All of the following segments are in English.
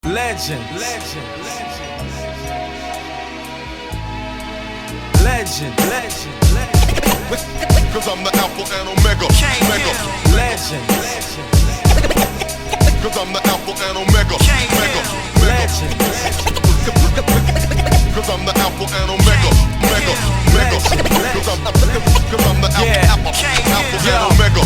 Legend. Cause I'm the Alpha and Omega. Legend. Cause I'm the Alpha and Omega. Legend. Cause I'm the Alpha and Omega. Cause I'm the Alpha and Omega.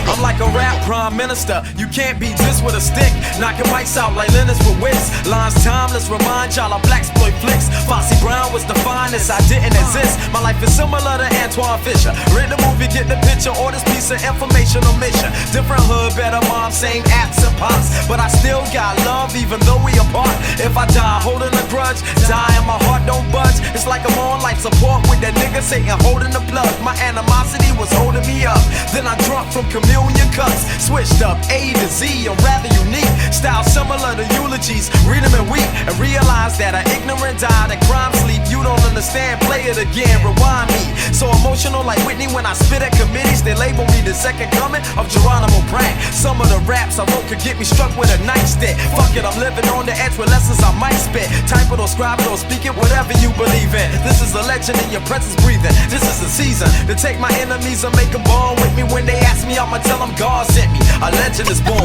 I'm like a rap prime minister. You can't beat this with a stick. Knocking mics out like Lennox with wits. Lines timeless, remind y'all of blaxploit flicks. Foxy Brown was the finest, I didn't exist. My life is similar to Antoine Fisher. Read the movie, get the picture, or this piece of information or mission. Different hood, better mom, same apps and pops. But I still got love even though we apart. If I die holding a grudge, die and my heart don't budge. It's like I'm on life support with that nigga Satan holding the plug. My animosity was holding me up. Then I drunk from communion cups. Switched up A to Z, I'm rather unique. Style similar to eulogies, read them and weep. And realize that an ignorant died and crime sleep. You don't understand, play it again, rewind me. So emotional like Whitney when I spit at committees. They label me the second coming of Geronimo Pratt. Some of the raps I wrote could get me struck with a nightstick. Fuck it, I'm living on the edge with lessons I might spit. Type it or scribe it or speak it, whatever you believe in. This is a legend in your presence breathing. This is the season to take my enemies and make them born with me. When they ask me, I'ma tell them God sent me. A legend is born.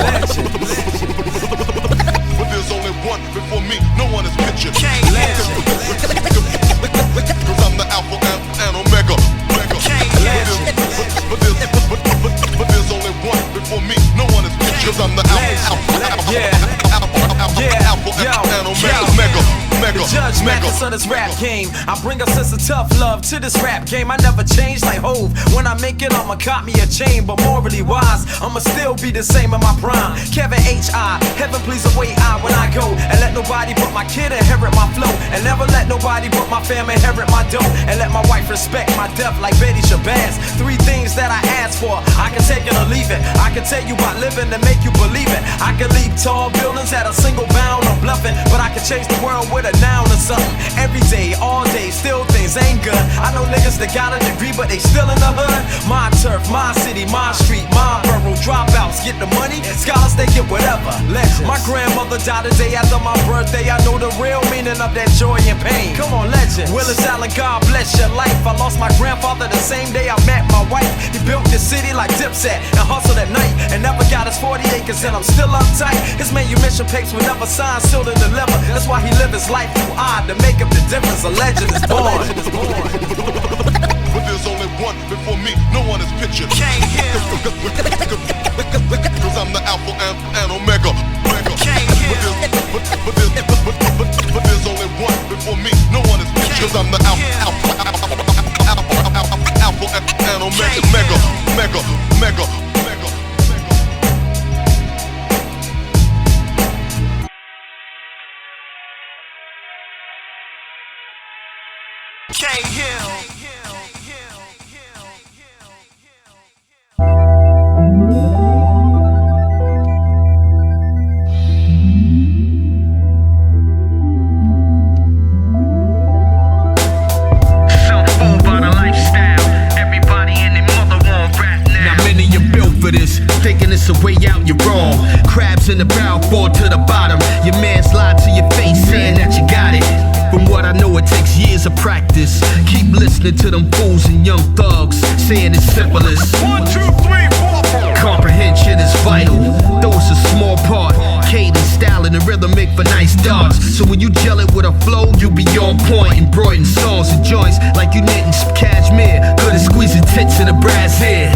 But there's only one before me, no one is pictured. Cause I'm the Alpha and Omega. But there's only one before me, no one is pictured. Cause I'm the Alpha and Omega. The judge matters of this rap game. I bring a sense of tough love to this rap game. I never change like Hove. When I make it, I'ma cop me a chain. But morally wise, I'ma still be the same in my prime. Kevin H.I. Heaven please await I when I go. And let nobody but my kid inherit my flow. And never let nobody but my family inherit my dough. And let my wife respect my death like Betty Shabazz. 3 things that I ask for. I can take it or leave it. I can tell you about living and make you believe it. I can leap tall buildings at a single bound. I'm bluffing. But I can change the world with a noun or something. Every day, all day, still things ain't good. I know niggas that got a degree, but they still in the hood. My turf, my city, my street, my borough. Dropouts get the money, scholars they get whatever. Legends. My grandmother died the day after my birthday. I know the real meaning of that joy and pain. Come on, legend. Willis Allen, God bless your life. I lost my grandfather the same day I met my wife. He built this city like Dipset and hustled at night and never got his 40 acres and I'm still uptight. His manumission papers were never signed, still to deliver. That's why he lived his life through odd to make up the difference. A legend is born. But there's only one before me, no one is pictured. Cause I'm the Alpha and Omega. But there's only one before me, no one is pictured. Cause I'm the Alpha and Omega. Mega. Thinking it's a way out, you're wrong. Crabs in the barrel fall to the bottom. Your man's lied to your face saying that you got it. From what I know, it takes years of practice. Keep listening to them fools and young thugs saying it's simple as 1, 2, 3, 4. Comprehension is vital, though it's a small part. Cadence, style, and the rhythm make for nice darts. So when you gel it with a flow, you'll be on point. Embroidering songs and joints like you knitting some cashmere. Good at squeezing tits in a brass hair.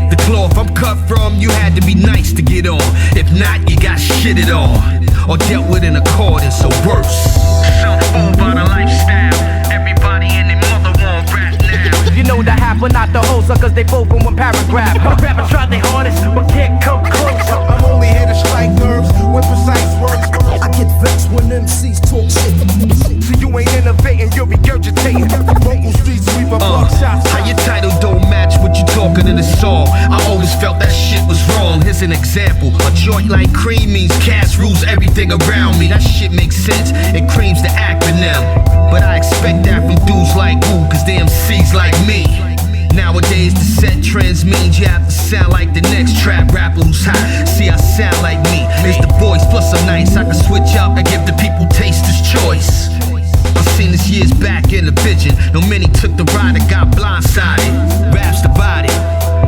The cloth I'm cut from, you had to be nice to get on. If not, you got shitted on or dealt with in accordance or worse. So fooled by the lifestyle. Everybody and their mother won't rap now. You know that happened, not the whole suckers, they both in one paragraph. Rappers try their hardest, but can't come close. I'm only here to strike nerves with precise words. I get vexed when MCs talk shit. So you ain't innovating, you're regurgitating. Local street sweeper, buckshots. How your title don't match what you talking in the song. I always felt that shit was wrong. Here's an example. A joint like cream means cash rules everything around me. That shit makes sense. It creams the acronym. But I expect that from dudes like who, cause they MCs like me. Nowadays the set trends means you have to sound like the next trap rapper who's hot. See, I sound like me. It's the voice plus I'm nice. I can switch up and give the back in the vision. No many took the ride and got blindsided. Raps divided,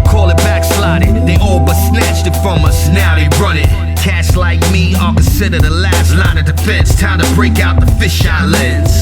call it backsliding. They all but snatched it from us, now they run it. Cats like me are considered the last line of defense. Time to break out the fisheye lens.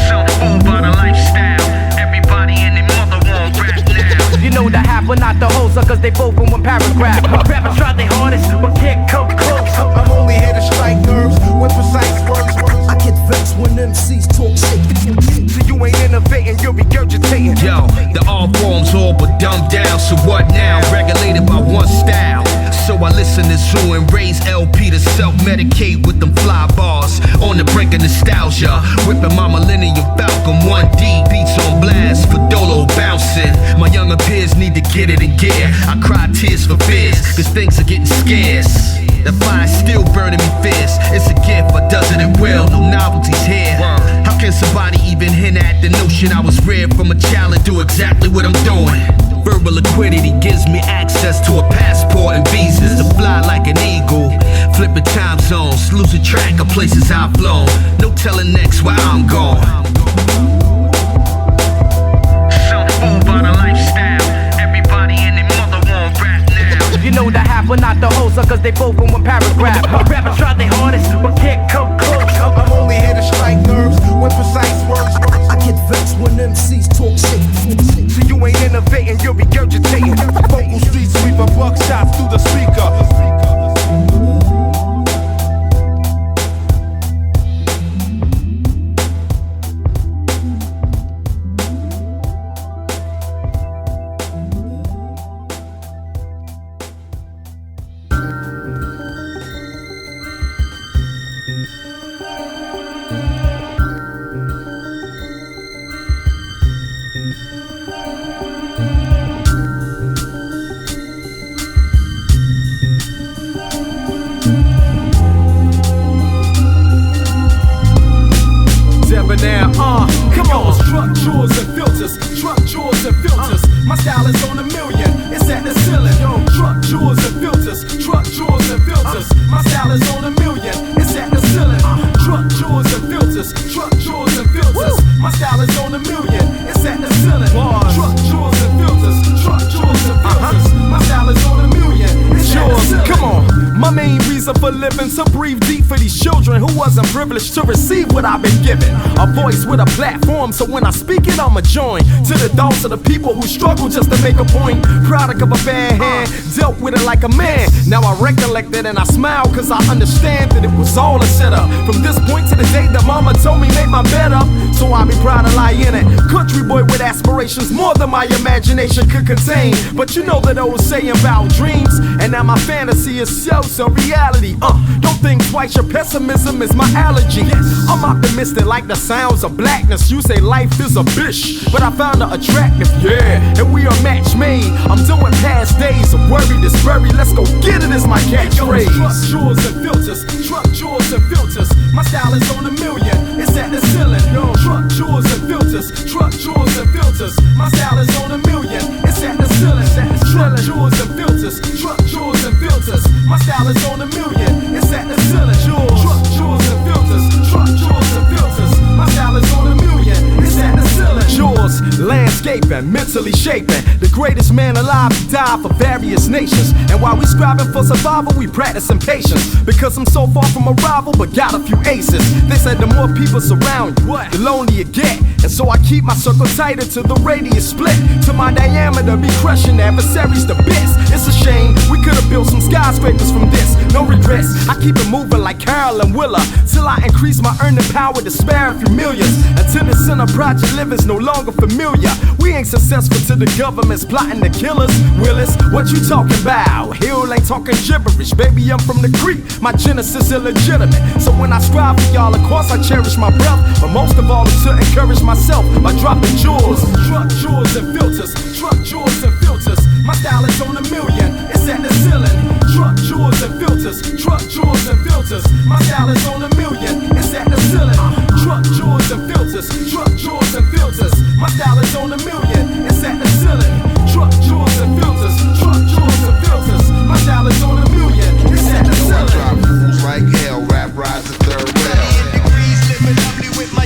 Some fool by the lifestyle. Everybody and their mother want rap now. You know the half, but not the whole, suckers they both in one paragraph. Rappers try their hardest, but can't come close. I'm only here to strike nerves with precise words. I get vexed when MCs talk shit. So you ain't innovating, you're regurgitating. Yo, the art form's all but dumbed down. So what now? Regulated by one style. So I listen to Zoo and raise LP to self-medicate with them fly bars. On the brink of nostalgia, whipping my Millennium Falcon 1D. Beats on blast for Dolo bouncing. My younger peers need to get it in gear. I cry tears for fears, cause things are getting scarce. The fire's still burning me fierce. It's a gift, but does it at will? No novelties here. How can somebody even hint at the notion I was reared from a child and do exactly what I'm doing? Verbal liquidity gives me access to a passport and visas to fly like an eagle. Flipping time zones, losing track of places I've flown. No telling next where I'm gone. Some fool by the lifestyle. Everybody and their mother want rap now. You know the half, but not the whole, suckers they both in one paragraph. Rappers try their hardest, but can't come close. I'm only here to strike nerves with precise words. I get vexed when MCs talk shit. So you ain't innovating, you're regurgitating. Vocal street sweeper, buckshots through the speaker. Debonair, come on. Truck jewels and filters, truck jewels and filters. My style is on a million, it's at the ceiling. Yo, truck jewels and filters, truck jewels and filters. My style is on a million, it's at the ceiling. Truck jewels and filters, truck jewels and filters. My style is on a million, it's at the ceiling. Truck jewels and filters, truck jewels and filters. My style is on a million, it's at the ceiling. Come on. My main reason for living to breathe deep for these children who wasn't privileged to receive what I've been given. A voice with a platform, so when I speak it, I'ma join to the thoughts of the people who struggle just to make a point. Product of a bad hand, dealt with it like a man. Now I recollect it and I smile cause I understand that it was all a setup. From this point to the day that mama told me make my bed up, so I be proud to lie in it. Country boy with aspirations more than my imagination could contain. But you know that old saying about dreams, and now my fantasy is so reality. Don't think twice, your pessimism is my allergy. I'm optimistic like the sounds of blackness. You say life is a bitch, but I found her attractive, yeah. And we are match made. I'm doing past days of worry, this worry. Let's go get it is my catchphrase. Truck jewels and filters, truck jewels and filters. My style is on a million, it's at the ceiling. Yo, truck jewels and filters, truck jewels and filters. My style is on a million, it's at the ceiling. Truck jewels and filters, truck jewels and filters. My style is on a million, it's at the ceiling. Truck jewels and filters, truck jewels and filters. My style is on a million, it's at the ceiling. Jewels, landscaping, mentally shaping. The greatest man alive to die for various nations. And while we striving for survival, we practicing patience. Because I'm so far from a rival, but got a few aces. They said the more people surround you, the lonelier you get. And so I keep my circle tighter till the radius split. To my diameter, be crushing adversaries to bits. It's a shame, we could've built some skyscrapers from this. No regrets, I keep it moving like Carol and Willa, till I increase my earning power to spare a few millions. Until the center project living's no longer familiar. We ain't successful till the government's plotting to kill us. Willis, what you talking about? Hill ain't talking gibberish, baby, I'm from the creek. My genesis illegitimate. So when I strive for y'all, of course I cherish my breath. But most of all, it's to encourage myself by dropping jewels. Truck jewels and filters, truck jewels and filters. My style is on a million, it's at the ceiling. Truck jewels and filters, truck jewels and filters. My style is on a million, it's at the ceiling. Truck jewels and filters, truck jewels and filters. My style is on a million, it's at the ceiling. Truck jewels and filters, truck jewels and filters. My style is on a million, it's at the ceiling. Drop fools like hell, rap rise the third rail. Degrees, living lovely with my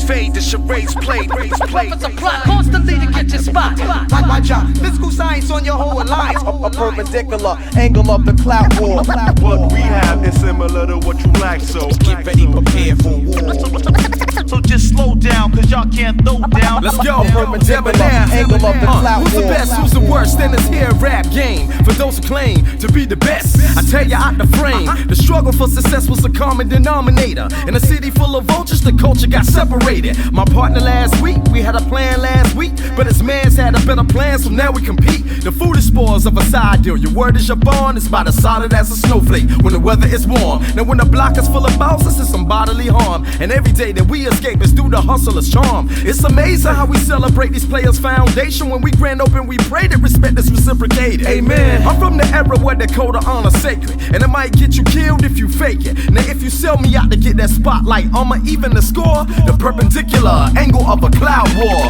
fade, the charades played. Weapons are plot constantly to get your spot. Watch out, physical science on your whole alliance. A perpendicular angle of the clout war. What we have is similar to what you lack, so Get ready, prepare for war. So just slow down, cause y'all can't throw down. Let's go, Debonair, angle of the clout who's the war. best, who's the worst in this here rap game? For those who claim to be the best, I tell you out the frame, the struggle for success was a common denominator. In a city full of vultures, the culture got separated. My partner last week, we had a plan last week, but his man's had a better plan, so now we compete. The foolish spoils of a side deal. Your word is your bond, it's about as solid as a snowflake when the weather is warm. Now when the block is full of bouncers, it's some bodily harm. And every day that we escape is through the hustler's charm. It's amazing how we celebrate these players' foundation. When we grand open, we pray that respect is reciprocated. Amen. I'm from the era where the code of honor sacred, and it might get you killed if you fake it. Now if you sell me out to get that spotlight, I'ma even the score. The perpendicular angle of a cloud war.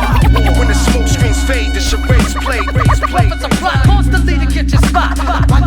When the smoke screens fade, the charades played. Weapons are plot constantly to get your spot.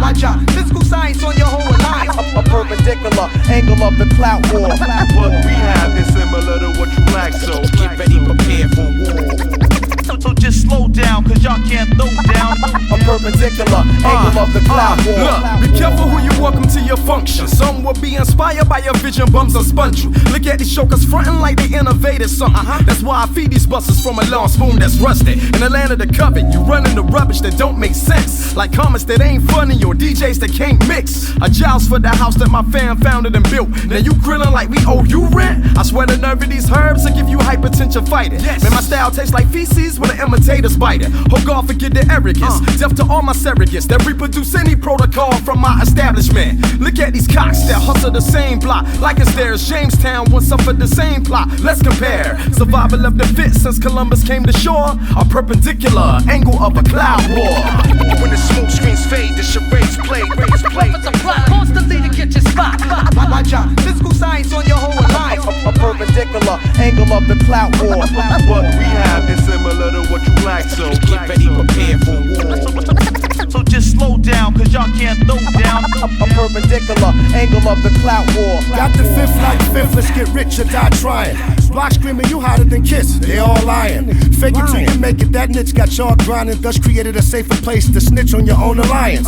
Watch out, physical science on your whole alliance. A perpendicular angle of the clout war. what we have is similar to what you lack, so Get ready, prepare for war. So just slow down, cause y'all can't throw down. A perpendicular angle of the clout war. Look, be careful who you welcome to your function. Some will be inspired by your vision, bums will sponge you. Look at these chokers frontin' like they innovated something. That's why I feed these busters from a long spoon that's rusted. In the land of the covet, you running the rubbish that don't make sense. Like comments that ain't funny or DJs that can't mix. A joust for the house that my fam founded and built. Now you grillin' like we owe you rent? I swear the nerve of these herbs will give you hypertension fighting. Man, my style tastes like feces when the imitators bite it. Oh God, forget the arrogance. Deaf to all my surrogates that reproduce any protocol from my establishment. Look at these cocks that hustle the same block like it's theirs. Jamestown once suffered the same plot. Let's compare. Survival of the fit since Columbus came to shore. A perpendicular angle of a cloud war. When the smoke screens fade, the charades played. Weapons are plot constantly to get your spot. Watch out, physical science on your whole alliance. A perpendicular angle of the clout war. what we have is similar to what you lack, so Get ready, prepare for war. So just slow down, cause y'all can't throw down. A perpendicular angle of the clout war. Got the fifth like fifth, let's get rich or die trying. Block screaming, you hotter than Kiss, they all lying. Fake it till you make it, that niche got y'all grinding, thus created a safer place to snitch on your own alliance.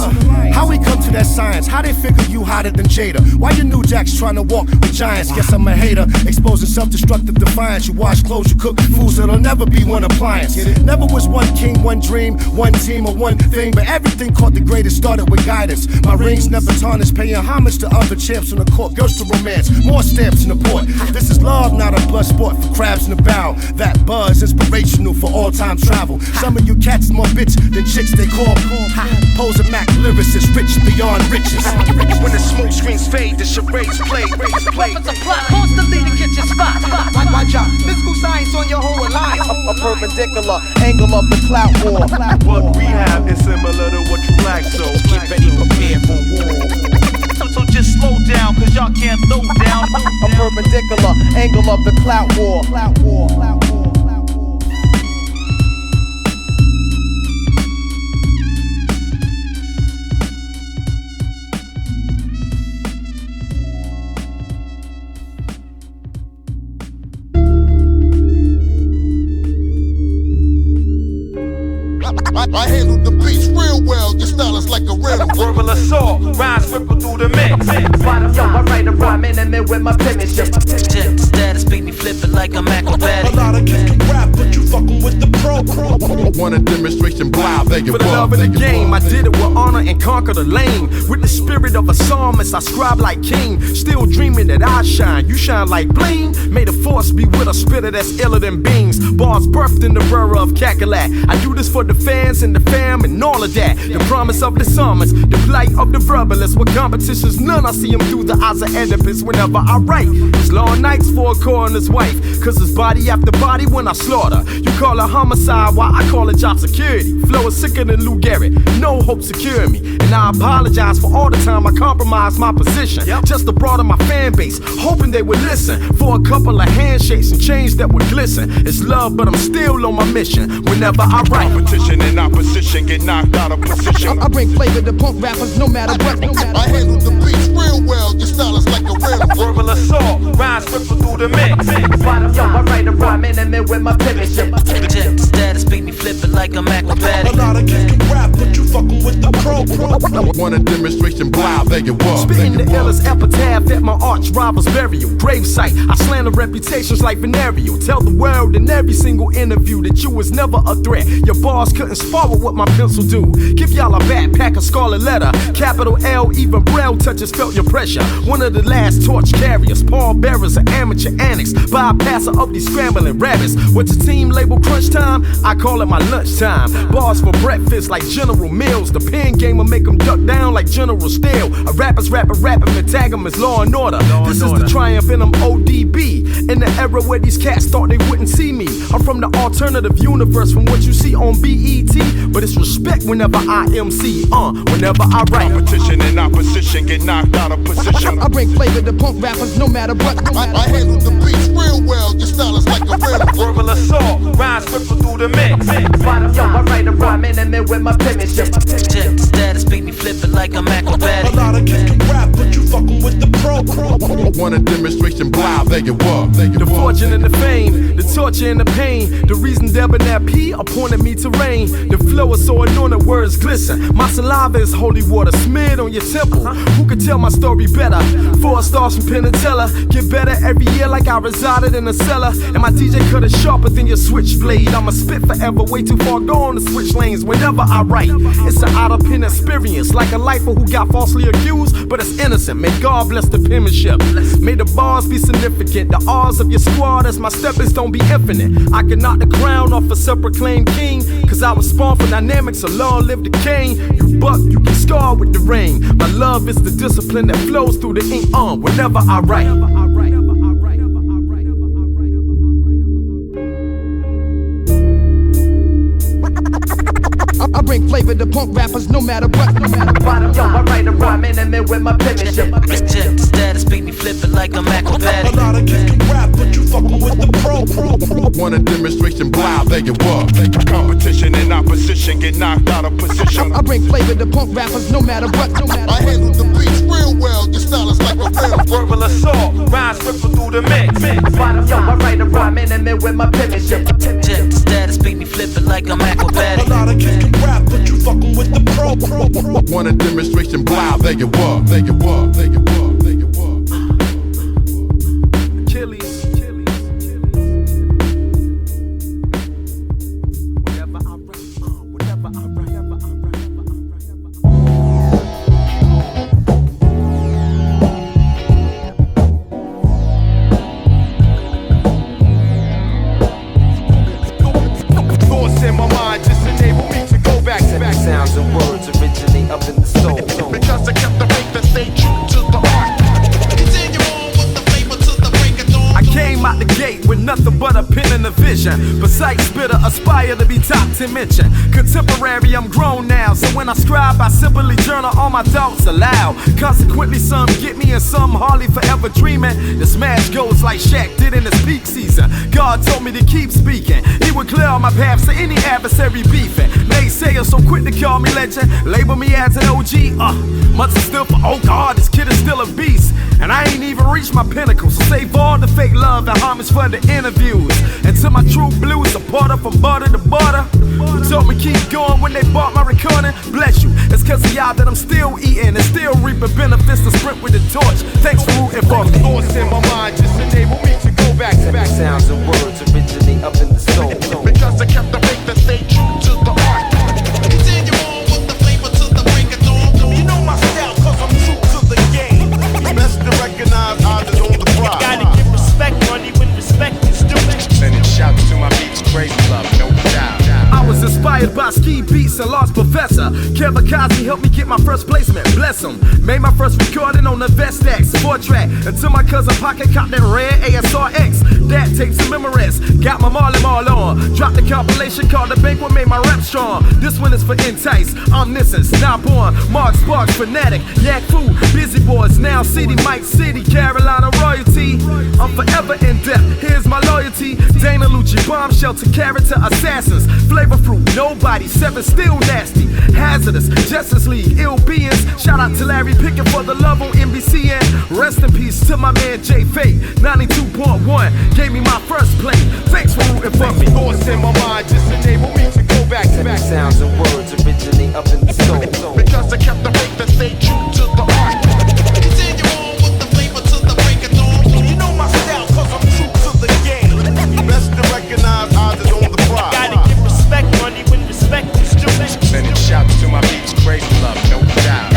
How we come to that science, how they figure you hotter than Jada? Why you new jacks trying to walk with giants? Guess I'm a hater, exposing self-destructive defiance. You wash clothes, you cook foods, it'll never be one appliance. Never was one king, one dream, one team, or one thing, but everything caught the greatest started with guidance. My rings never tarnished, paying homage to other champs on the court. Girls to romance, more stamps in the port. This is love, not a blood sport for crabs in the barrel. That buzz, inspirational for all time travel. Some of you cats more bitch than chicks they call. Pose a Mac lyricist, rich beyond riches. When the smoke screens fade, the charades played. Weapons are plot constantly to get your spot. Watch out, physical science on your whole alliance. A perpendicular angle of the clout war. what we have is similar to what you lack, so Get ready, prepare for war. So just slow down, cause y'all can't throw down. A perpendicular angle of the clout war. Clout war. Clout war. I handle the beats real well, your style is like a rental. Verbal assault, rhymes ripple through the mix. Yo, I write a rhyme intimate with my penmanship. Check the status, beat me flipping like I'm acrobatic. A lot of kids can rap, but you fucking with the pro. Want a demonstration, blah, they For the love of the game, I did it with honor and conquer the lane. With the spirit of a psalmist, I scribe like king. Still dreaming that I shine, you shine like bling. May the force be with a spitter that's iller than beans. Bars birthed in the borough of Cackalack. I do this for the fans and the fam and all of that. The promise of the summons, the plight of the verbalist. With competitions, none I see him through the eyes of Oedipus whenever I write. It's long nights for a coroner's wife, cause it's body after body when I slaughter. You call it homicide, while I call it job security. Flow is sicker than Lou Garrett, no hope securing me. And I apologize for all the time I compromised my position, just to broaden my fan base, hoping they would listen. For a couple of handshakes and change that would glisten. It's love, but I'm still on my mission whenever I write. Competition and opposition get knocked out of position. I bring flavor to punk rappers no matter what. I handle the beats real well, your style is like a rental. Verbal assault, rhymes ripple through the mix. Yo, I write a rhyme intimate with my penmanship. Check the status, beat me flipping like I'm acrobatic. A lot of kids can rap, but you fucking with the pro. Want a demonstration? Blah, there you are. Spitting the illest epitaph at my arch rival's burial gravesite. I slander reputations like venereal. Tell the world in every single interview that you was never a threat. Your bars couldn't spar with what my pencil do. Give y'all a backpack, a scarlet letter. Capital L, even braille touches felt your pressure. One of the last torch carriers, pall bearers, an amateur annex, bypasser of these scrambling rabbits. What's your team label crunch time? I call it my lunchtime. Bars for breakfast like General Mills. The pen game will make them duck down like General Steele. A rapper's rapping, but tag them as Law and Order. This is the triumph in them ODB. In the era where these cats thought they wouldn't see me. I'm from the alternative universe from what you see on BET. But it's respect whenever I MC, whenever I write. Competition and opposition get knocked out of position. I bring flavor to punk rappers no matter what. I handle the beats real well. Your style is like a riddle. Verbal assault, rhymes ripple through the mix. Yo, I write a rhyme intimate with my penmanship. Check the status, beat me flipping like I'm acrobatic. A lot of kids can rap, but you fucking with the pro. Want a demonstration? Blah, there you are. The fortune and the fame, the torture and the pain. The reason Debonair P appointed me to reign. The flow is so anointed, words glisten. My saliva is holy water smeared on your temple. Who could tell my story better? 4 stars from Penn and Teller. Get better every year like I resided in a cellar. And my DJ cut is sharper than your switchblade. I'ma spit forever, way too far gone to switch lanes whenever I write. It's an out-of-pen experience, like a lifer who got falsely accused, but it's innocent. May God bless the penmanship. May the bars be significant. The R's of your squad as my steppers don't be infinite. I can knock the crown off a self-proclaimed king, cause I was spawned for dynamics, so long live the king. You buck, you get scarred with the rain. My love is the discipline that flows through the ink whenever I write. I bring flavor to punk rappers no matter what. Yo, I write a rhyme intimate with my penmanship. Check the status, beat me flipping like I'm acrobatic. A lot of kids can rap, but you fucking with the pro. Want a demonstration? Blah, there you are. Competition and opposition get knocked out of position. I bring flavor to punk rappers no matter what. I handle the beats real well. Your style is like a riddle. Verbal assault, rhymes ripple through the mix. Yo, I write a rhyme intimate with my penmanship. Check the status, beat me flipping like I'm acrobatic. A lot of kids can rap, but you fucking with the pro. Want a demonstration? Blah, there you are. There you are. There you are. There you are. Achilles. Whenever I write. Thoughts in my mind just enable me to go back to back. Sounds and words originate up in the soul. Because I kept the faith that stayed true to the heart. I came out the gate with nothing but a pen and a vision. Beside spitter, aspire to be top 10 mention. Contemporary, I'm grown now, so when I scribe, I simply journal all my thoughts aloud. Consequently, some get me and some hardly forever dreaming. The smash goes like Shaq did in his peak season. God told me to keep speaking. He would clear all my paths to any adversary beefing. Naysayers so quick to call me legend, label me as an OG. Months is still for, oh God, this kid is still a beast. And I ain't even reached my pinnacle, so save all the fake love and homage for the interviews. And to my true blue supporter from border to border, who told me keep going when they bought my recording, bless you. It's cause of y'all that I'm still eating and still reaping benefits to sprint with the torch. Thanks for rooting for me. Thoughts in my mind just enable me to go back to back. Sounds and words originate up in the soul. Because I kept the faith that stayed true to the heart. You know my style, cause I'm true to the game. Best to recognize others on the prize. Gotta give respect, money when respect is due. Sending shouts to my beats, crazy love, no doubt. I was inspired by ski beats and Lost Professor. Kevakazi helped me get my first placement, bless him. Made my first recording on the Vestax 4-track. Until my cousin Pocket caught that red ASRX. That takes some memories, got my Marley Marl on. Dropped the compilation called The Banquet, made my rap strong. This one is for Entice, Omniscence, Now Born, Mark Sparks, Fanatic, Yak Fu, Busy Boys, Now City, Mike City, Carolina Royalty. I'm forever in depth, here's my loyalty. Dana Lucci, Bomb Shelter, Character Assassins, Flavor Fruit, Nobody, 7 Still Nasty, Hazardous, Justice League, Ill Beings, Shout out to Larry Pickett for the love on NBC, and rest in peace to my man Jay Fate. 92.1 gave me my first play. Thanks for rooting for me. Thoughts in my mind just enable me to go back to back. Sounds and words originate up in the soul. Because I kept the faith to stay true to the art. Continue on with the flavor to the break of dawn. You know my style, cause I'm true to the game. Best to recognize odds is on the prize. Gotta give respect, money when respect is due. Sending shouts to my beats, crazy love, no doubt.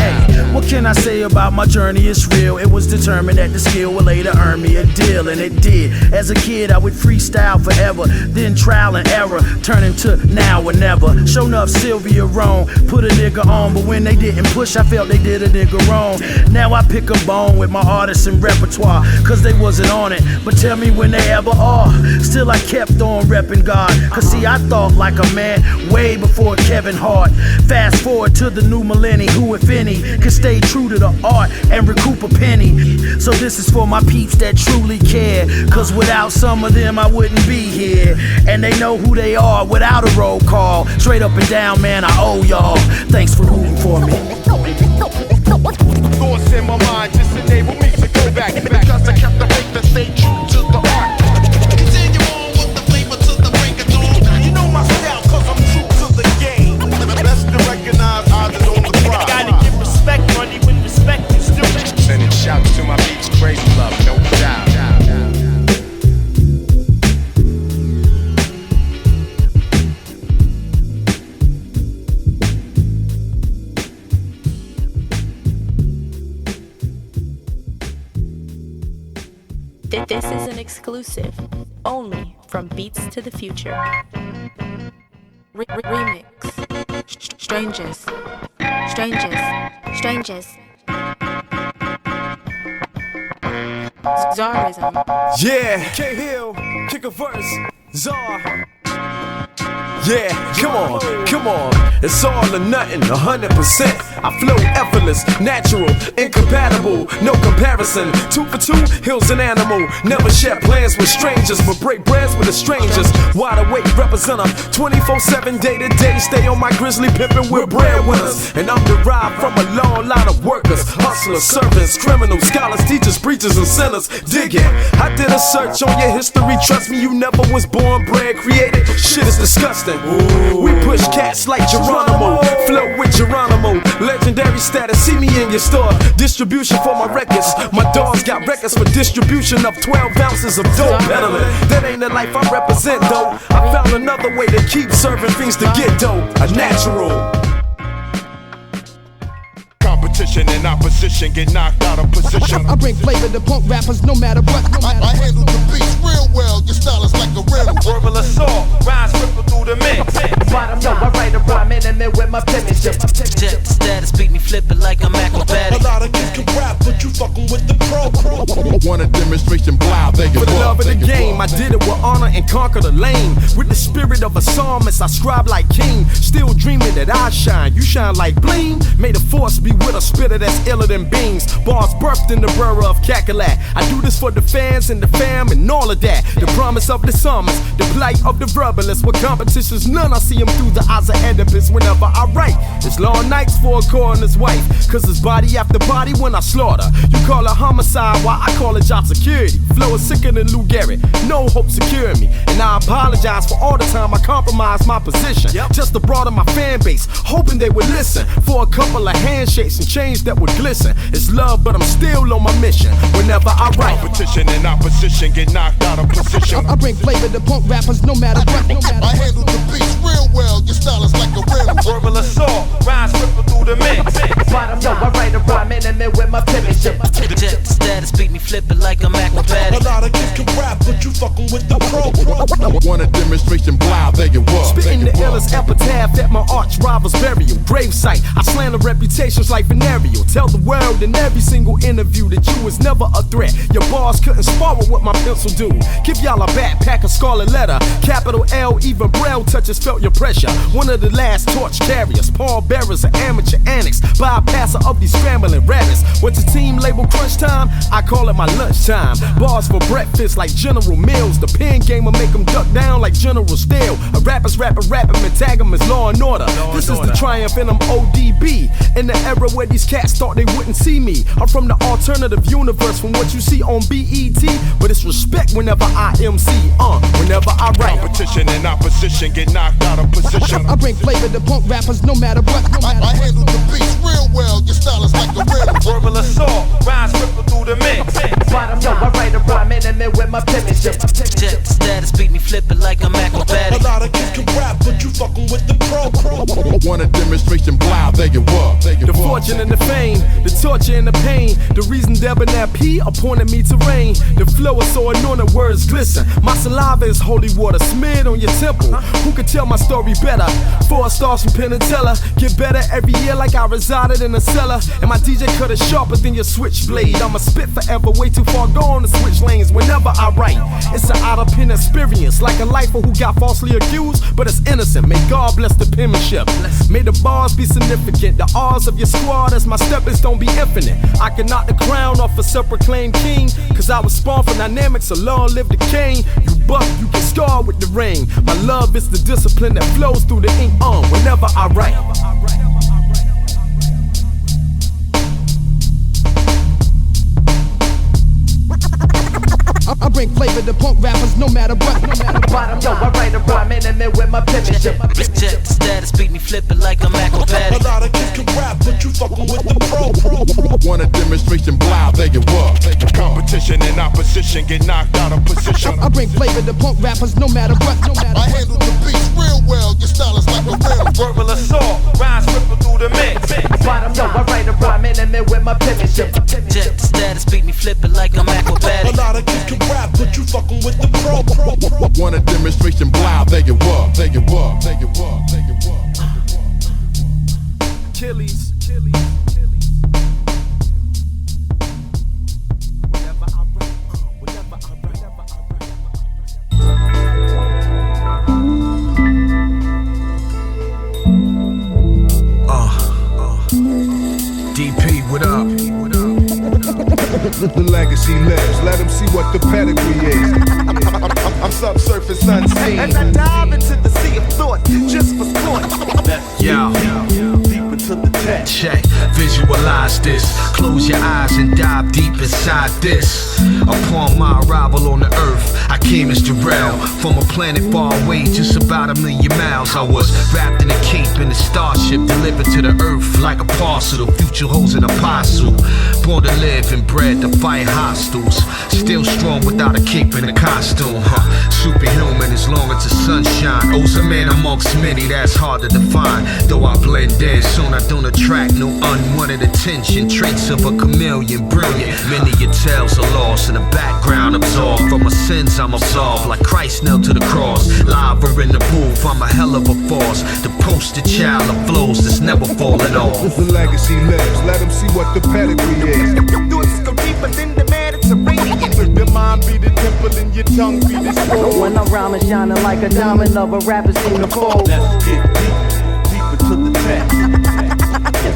What can I say about my journey? It's real. It was determined that the skill would later earn me a deal, and it did. As a kid, I would freestyle forever, then trial and error, turning to now or never. Show enough Sylvia wrong, put a nigga on, but when they didn't push, I felt they did a nigga wrong. Now I pick a bone with my artists and repertoire, cause they wasn't on it, but tell me when they ever are. Still I kept on repping God, cause see I thought like a man way before Kevin Hart. Fast forward to the new millennium, who if any could stay true to the art and recoup a penny. So this is for my peeps that truly care, cause without some of them I wouldn't be here. And they know who they are without a roll call. Straight up and down, man, I owe y'all. Thanks for rooting for me. Thoughts in my mind just enable me to go back. Because I kept the faith to stay true to the art. Continue on with the flavor to the break of dawn. You know my style, cause I'm true to the game. Best to recognize odds is on the prize. Gotta give respect, money when respect is due. Sending shouts to my beats, crazy love, no doubt. This is an exclusive, only from Beats to the Future. Remix. Strangers. Zarism. Yeah, K-Hill, kick a verse, Zar. Yeah, come on, it's all or nothing, 100%. I flow effortless, natural, incompatible, no comparison. 2 for 2, Hill's an animal. Never share plans with strangers, but break breads with the strangers. Wide awake, represent 24/7, day to day. Stay on my grizzly pimpin' with breadwinners. And I'm derived from a long line of workers, hustlers, servants, criminals, scholars, teachers, preachers, and sinners. Dig it. I did a search on your history. Trust me, you never was born, bred, created. Shit is disgusting. Ooh. We push cats like Geronimo, flow with Geronimo. Legendary status, see me in your store. Distribution for my records. My dogs got records for distribution of 12 ounces of dope peddling. That ain't the life I represent though. I found another way to keep serving things to get dope. A natural. Competition and opposition get knocked out of position. I bring flavor to punk rappers no matter what. I handle the beats real well. Your style is like a riddle. Verbal assault, rhymes ripple through the mix. Bottom up, I write a rhyme intimate with my penmanship. Jet status, beat me flipping like I'm acrobatic. A lot of kids can rap, but you fucking with the pro. Want a demonstration, blow, they For give the love up. of the game, I did it with honor and conquer the lane. With the spirit of a psalmist, I scribe like king. Still dreaming that I shine, you shine like bling. May the force be with a spitter that's iller than beans. Bars birthed in the borough of Cackalack. I do this for the fans and the fam and all of that. The promise of the psalmist, the plight of the verbalist. With competitions, none, I see him through the eyes of Oedipus whenever I write. It's long nights for a coroner's wife, cause it's body after body when I slaughter. You call it homicide, while I call it job security. Flow is sicker than Lou Garrett, no hope securing me. And I apologize for all the time I compromised my position. Just to broaden my fan base, hoping they would listen. For a couple of handshakes and change that would glisten. It's love, but I'm still on my mission whenever I write. Competition and opposition get knocked out of position. I bring flavor to punk rappers no matter what. I handle the beats real well. Your style is like a riddle. Verbal assault, rhymes ripple through the mix. Bottom up, I write a rhyme intimate with my penmanship. Jet status, beat me flipping like I'm acrobatic. A lot of kids can rap, but you fucking with the pro. Want a demonstration, blow, they give up. Spitting the illest epitaph at my arch rival's burial gravesite. I slander reputations like venereal. Tell the world in every single interview that you was never a threat. Your bars couldn't spar with what my pencil do. Give y'all a backpack, a scarlet letter. Capital L, even Braille touches felt your pressure. One of the last torch carriers, pallbearers, an amateur annex. Bypasser of these scrambling rabbits. What's your team label crunch time, I call it my lunchtime. Bars for breakfast like General Mills. The pen game will make them duck down like General Steele. A rapper's rapping, and tag them as Law and Order. This is the triumph and I'm ODB. In the era where these cats thought they wouldn't see me. I'm from the alternative universe from what you see on BET. But it's respect whenever I MC, whenever I write. Competition and opposition get knocked out of position. I bring flavor to punk rappers no matter what. I handle the beats real well. Your style is like a riddle. Verbal assault, rhymes ripple through the mix. Bottom, yo, I write a rhyme intimate with my penmanship. Jet status, beat me flipping like I'm acrobatic. A lot of kids can rap, but you fucking with the pro. Want a demonstration, blah, there you are. The fortune and the fame, the torture and the pain. The reason Debonair P appointed me to reign. The flow is so anointed, words glisten. My saliva is holy water smeared on your temple. Who could tell my story better? 4 stars from Penn and Teller. Get better every year like I resided in a cellar. And my DJ cut is sharper than your switchblade. I'ma spit forever, way too far gone to switch lanes whenever I write. It's an out of pen experience, like a lifer who got falsely accused, but it's innocent. May God bless the penmanship. May the bars be significant. The R's of your squad as my steppers don't be infinite. I can knock the crown off a self-proclaimed king, cause I was spawned from dynamics, so long live the king. You buck, you get scarred with the rain. My love is the discipline that flows through the ink whenever I write. I bring flavor to punk rappers no matter what. Bottom, yo, I write a rhyme intimate with my penmanship. Jet status, beat me flipping like I'm acrobatic. A lot of kids can rap, but you fucking with the pro. Want a demonstration, blah, there you are. Competition and opposition get knocked out of position. I bring flavor to punk rappers no matter what. I handle the beats real well. Your style is like a riddle. Verbal assault, rhymes ripple through the mix. Bottom, yo, I write a rhyme intimate with my penmanship. Jet status, beat me flipping like I'm acrobatic. A lot of kids can rap, but you fucking with the pro. Want a demonstration, blah, there you are. There you are. There you are. There you are. Achilles. DP, what up? The legacy lives. Let them see what the pedigree is. I'm subsurface unseen. As I dive into the sea of thought, just for sport. Yo. Deep into the text. Check, visualize this. Close your eyes and dive deep inside this. Upon my arrival on the earth, I came as Jarrell from a planet far away, just about 1 million miles. I was wrapped in a cape in a starship, delivered to the earth like a parcel. The future holds an apostle, born to live and bred to fight hostiles. Still strong without a cape and a costume. Superhuman as long as the sun shine. Oh's a man amongst many, that's hard to define. Though I blend in, soon I don't attract no unwanted attention. Traits of a chameleon, brilliant. Many of your tales are lost in the background, absorbed. From my sins I'm absolved, like Christ nailed to the cross. Live or in the booth, I'm a hell of a force. The poster child of flows that's never falling off. The legacy lives. Let them see what the pedigree is. Thoughts go deeper than the Mediterranean. Your mind be the temple and your tongue be the scroll. When I'm rhyming, shining like a diamond, love a rapper seem to fold. Let's get deep into the text.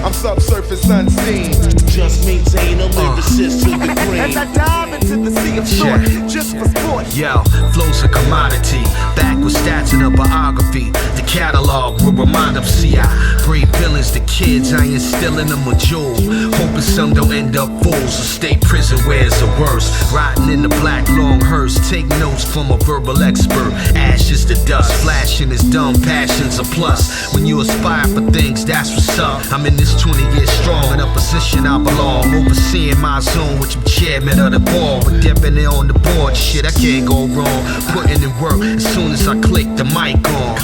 I'm subsurface unseen. Just maintain a lyricist to the green. As I dive into the sea of thought, just for sport. Yo, flow's a commodity. Back with stats in a biography. The catalog will remind them, see, I bring feelings to kids, I instill in them a jewel. Hoping some don't end up fools or stay prison where it's the worst. Riding in the black long hearse, take notes from a verbal expert. Ashes to dust, flashing his dumb passions a plus. When you aspire for things, that's what's up. I'm in this 20 years strong, in a position I belong. Overseeing my zone with your chairman of the board. But dipping it on the board, shit, I can't go wrong. Putting in work as soon as I click the mic on.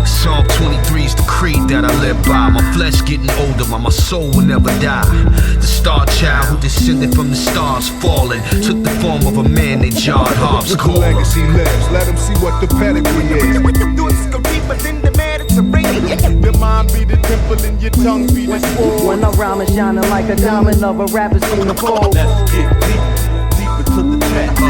Psalm 23's the creed that I live by. My flesh getting older, but my soul will never die. The star child who descended from the stars falling took the form of a man named John Hobbs. The legacy lives. Let them see what the pedigree is. Thoughts go deeper than the Mediterranean. Your mind be the temple and your tongue be the scroll. When I'm rhyming, shining like a diamond, love a rapper seem to fold. Let's get deep into the text.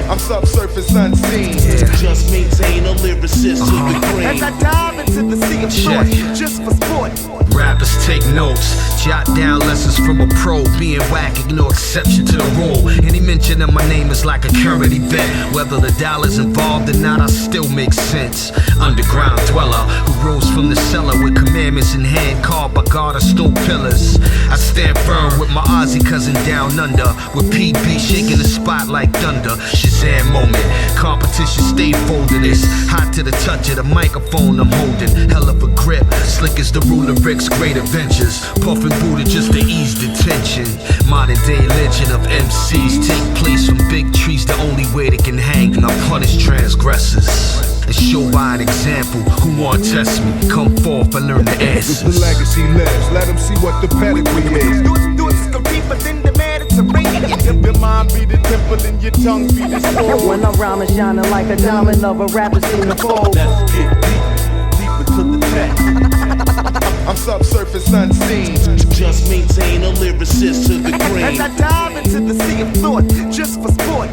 I'm subsurface unseen. Just maintain a lyricist to the green. As I dive into the sea of thought, just for sport. Rappers take notes, Jot down lessons from a pro. Being whack, no exception to the rule. Any mention of my name is like a current event. Whether the dollar's involved or not, I still make sense. Underground dweller who rose from the cellar with commandments in hand, carved by God of stone pillars. I stand firm with my Aussie cousin down under, with PB shaking the spot like thunder. Shazam moment, competition stay folding this. Hot to the touch of the microphone I'm holding. Hell of a grip, slick as the ruler Rick's great adventures. Puffin' Buddha just to ease the tension. Modern day legend of MCs take place from big trees, the only way they can hang. And I punish transgressors and show by an example. Who want to test me? Come forth and learn the answers. The legacy lives, let them see what the pedigree is. Thoughts go deeper than the Mediterranean. Your mind be the temple and your tongue be the sword. When I'm rhyming, shining like a diamond of a rapper scene to fold. Let's get deep into the text. I'm subsurface unseen. Just maintain a lyricist to the As grain. I dive into the sea of thought, just for sport.